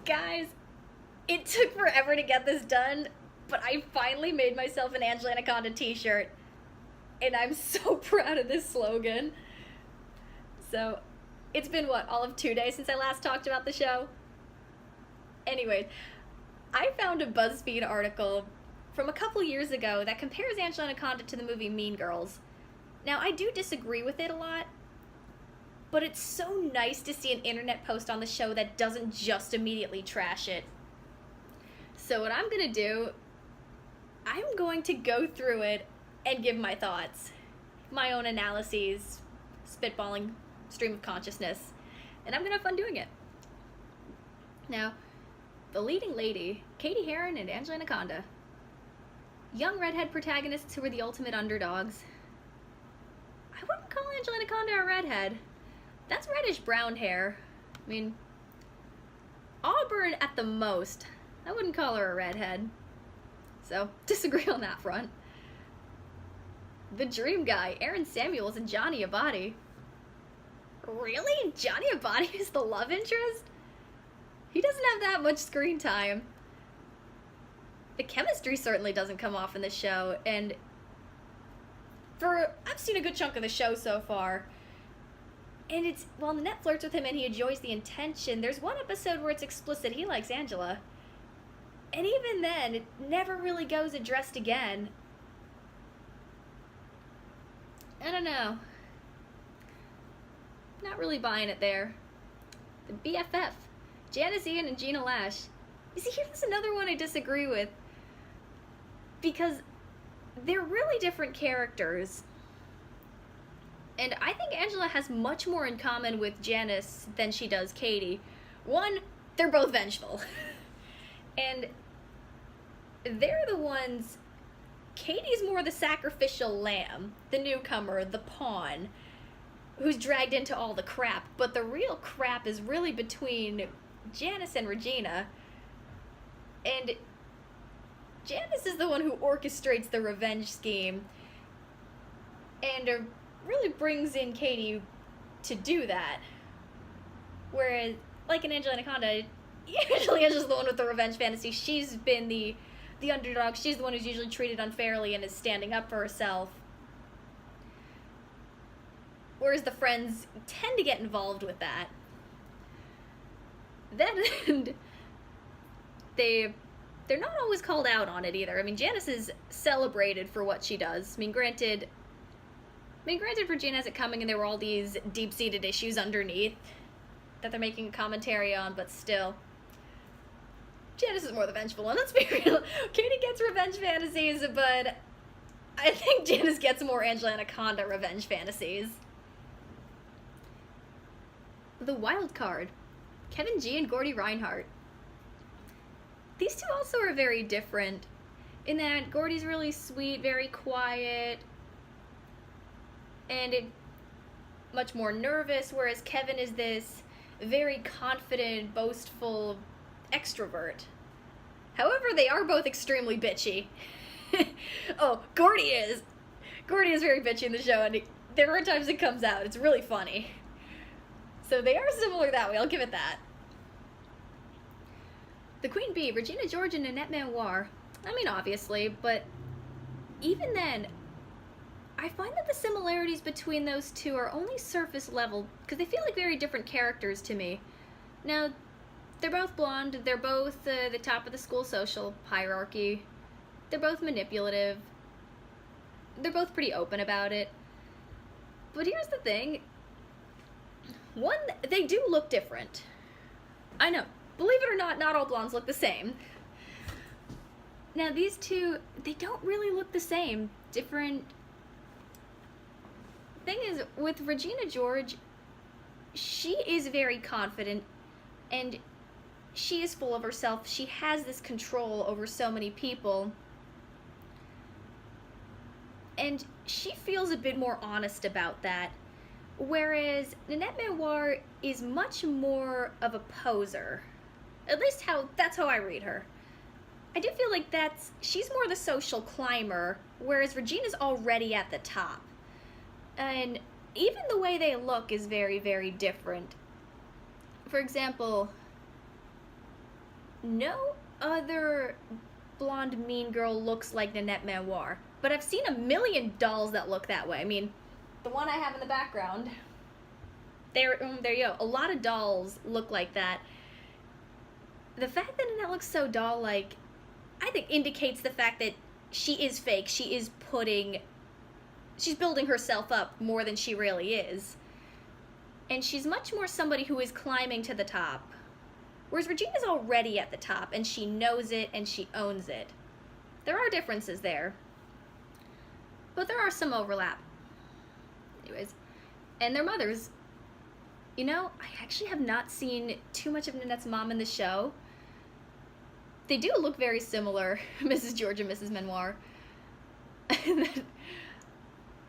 Guys, it took forever to get this done, but I finally made myself an Anaconda t-shirt, and I'm so proud of this slogan. So, it's been what, all of 2 days since I last talked about the show? Anyway, I found a BuzzFeed article from a couple years ago that compares Anaconda to the movie Mean Girls. Now, I do disagree with it a lot, but it's so nice to see an internet post on the show that doesn't just immediately trash it. So what I'm gonna do, I'm going to go through it and give my thoughts, my own analyses, spitballing, stream of consciousness, and I'm gonna have fun doing it. Now, the leading lady, Katie Heron and Anaconda, young redhead protagonists who were the ultimate underdogs. I wouldn't call Anaconda a redhead. That's reddish brown hair. I mean, auburn at the most. I wouldn't call her a redhead. So, disagree on that front. The dream guy, Aaron Samuels and Johnny Abadi. Really? Johnny Abadi is the love interest? He doesn't have that much screen time. The chemistry certainly doesn't come off in the show, and I've seen a good chunk of the show so far, and it's, while Nanette flirts with him and he enjoys the intention, there's one episode where it's explicit he likes Angela. And even then, it never really goes addressed again. I don't know. Not really buying it there. The BFF, Janice Ian and Gina Lash. You see, here's another one I disagree with, because they're really different characters. And I think Angela has much more in common with Janice than she does Katie. One, they're both vengeful. And they're the ones, Katie's more the sacrificial lamb, the newcomer, the pawn, who's dragged into all the crap. But the real crap is really between Janice and Regina. And Janice is the one who orchestrates the revenge scheme and really brings in Katie to do that. Whereas, like in Anaconda, usually Angela's the one with the revenge fantasy. She's been the underdog. She's the one who's usually treated unfairly and is standing up for herself. Whereas the friends tend to get involved with that. Then they're not always called out on it either. I mean, Janice is celebrated for what she does. I mean, granted, Regina has it coming and there were all these deep-seated issues underneath that they're making a commentary on, but still. Janice is more the vengeful one, let's be real. Katie gets revenge fantasies, but I think Janice gets more Anaconda revenge fantasies. The wild card, Kevin G and Gordy Reinhardt. These two also are very different in that Gordy's really sweet, very quiet, and much more nervous, whereas Kevin is this very confident, boastful extrovert. However, they are both extremely bitchy. Oh, Gordy is very bitchy in the show, and there are times it comes out. It's really funny. So they are similar that way, I'll give it that. The Queen Bee, Regina George and Nanette Manoir. I mean, obviously, but even then, I find that the similarities between those two are only surface level, because they feel like very different characters to me. Now, they're both blonde, they're both the top of the school social hierarchy, they're both manipulative, they're both pretty open about it. But here's the thing, one, they do look different. I know, believe it or not all blondes look the same. Now these two, they don't really look the same. Different. Thing is, with Regina George, she is very confident and she is full of herself. She has this control over so many people. And she feels a bit more honest about that. Whereas Nanette Manoir is much more of a poser. At least that's how I read her. I do feel like she's more the social climber, whereas Regina's already at the top. And even the way they look is very, very different. For example, no other blonde mean girl looks like Nanette Manoir, but I've seen a million dolls that look that way. I mean, the one I have in the background, there you go. A lot of dolls look like that. The fact that Nanette looks so doll-like, I think indicates the fact that she is fake. She's building herself up more than she really is. And she's much more somebody who is climbing to the top. Whereas Regina's already at the top, and she knows it, and she owns it. There are differences there. But there are some overlap. Anyways. And their mothers. You know, I actually have not seen too much of Nanette's mom in the show. They do look very similar, Mrs. George and Mrs. Manoir.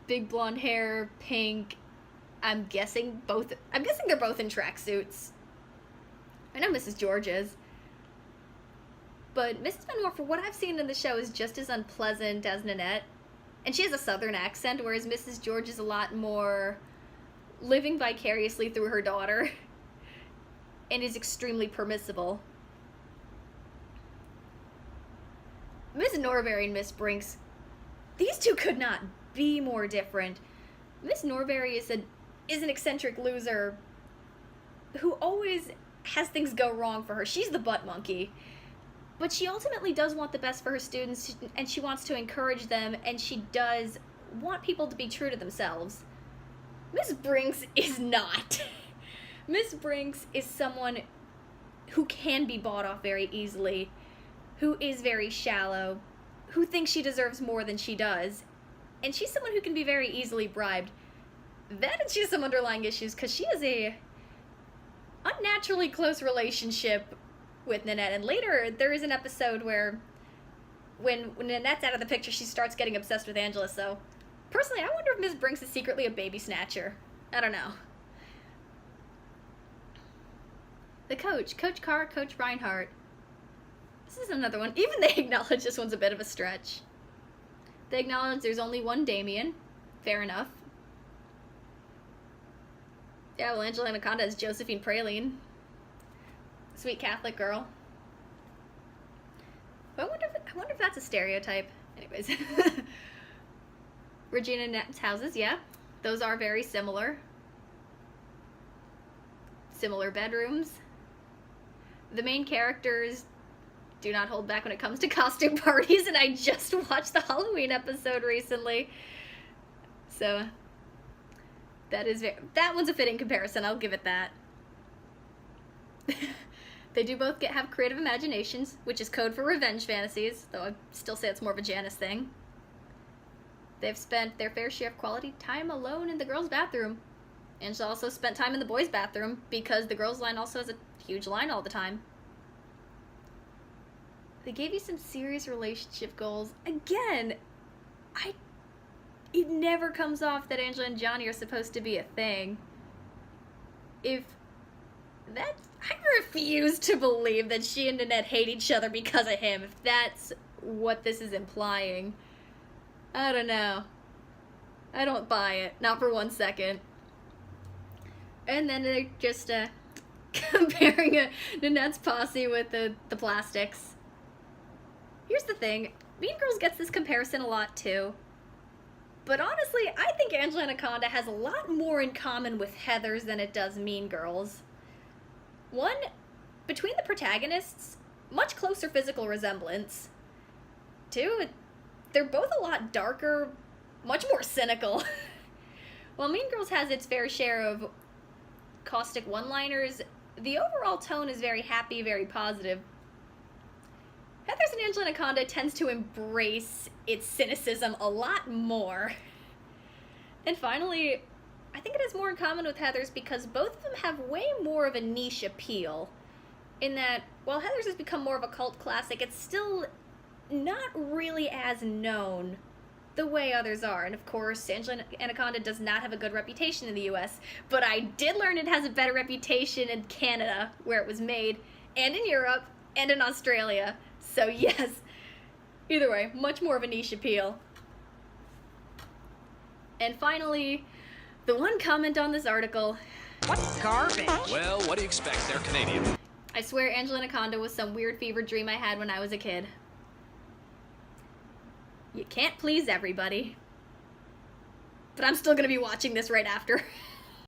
Big blonde hair, pink. I'm guessing they're both in tracksuits. I know Mrs. George is. But Mrs. Manoir, for what I've seen in the show, is just as unpleasant as Nanette. And she has a southern accent, whereas Mrs. George is a lot more living vicariously through her daughter. And is extremely permissible. Miss Norbury and Miss Brinks, these two could not be more different. Miss Norbury is an eccentric loser who always has things go wrong for her. She's the butt monkey. But she ultimately does want the best for her students, and she wants to encourage them, and she does want people to be true to themselves. Miss Brinks is not. Miss Brinks is someone who can be bought off very easily, who is very shallow, who thinks she deserves more than she does, and she's someone who can be very easily bribed. That and she has some underlying issues, because she has a unnaturally close relationship with Nanette, and later there is an episode where when Nanette's out of the picture, she starts getting obsessed with Angela. So personally, I wonder if Miss Brinks is secretly a baby snatcher. I don't know. The coach Carr, Coach Reinhardt. This is another one. Even they acknowledge this one's a bit of a stretch. They acknowledge there's only one Damien. Fair enough. Yeah, well, Angela Anaconda is Josephine Praline. Sweet Catholic girl. But I wonder if that's a stereotype. Anyways. Regina and Nanette's houses, yeah. Those are very similar. Similar bedrooms. The main characters do not hold back when it comes to costume parties, and I just watched the Halloween episode recently. So that one's a fitting comparison, I'll give it that. They do both have creative imaginations, which is code for revenge fantasies, though I still say it's more of a Janice thing. They've spent their fair share of quality time alone in the girls' bathroom. Angela also spent time in the boys' bathroom, because the girls' line also has a huge line all the time. They gave you some serious relationship goals. Again, it never comes off that Angela and Johnny are supposed to be a thing. I refuse to believe that she and Nanette hate each other because of him, if that's what this is implying. I don't know. I don't buy it. Not for 1 second. And then they're just comparing Nanette's posse with the plastics. Here's the thing. Mean Girls gets this comparison a lot too. But honestly, I think Angela Anaconda has a lot more in common with Heathers than it does Mean Girls. One, between the protagonists, much closer physical resemblance. Two, they're both a lot darker, much more cynical. While Mean Girls has its fair share of caustic one-liners, the overall tone is very happy, very positive. Heathers and Angela Anaconda tends to embrace its cynicism a lot more. And finally, I think it has more in common with Heathers because both of them have way more of a niche appeal. In that, while Heathers has become more of a cult classic, it's still not really as known the way others are. And of course, Angela Anaconda does not have a good reputation in the US, but I did learn it has a better reputation in Canada, where it was made, and in Europe, and in Australia. So yes, either way, much more of a niche appeal. And finally, the one comment on this article. What garbage? Well, what do you expect? They're Canadian. I swear Anaconda was some weird fever dream I had when I was a kid. You can't please everybody. But I'm still gonna be watching this right after.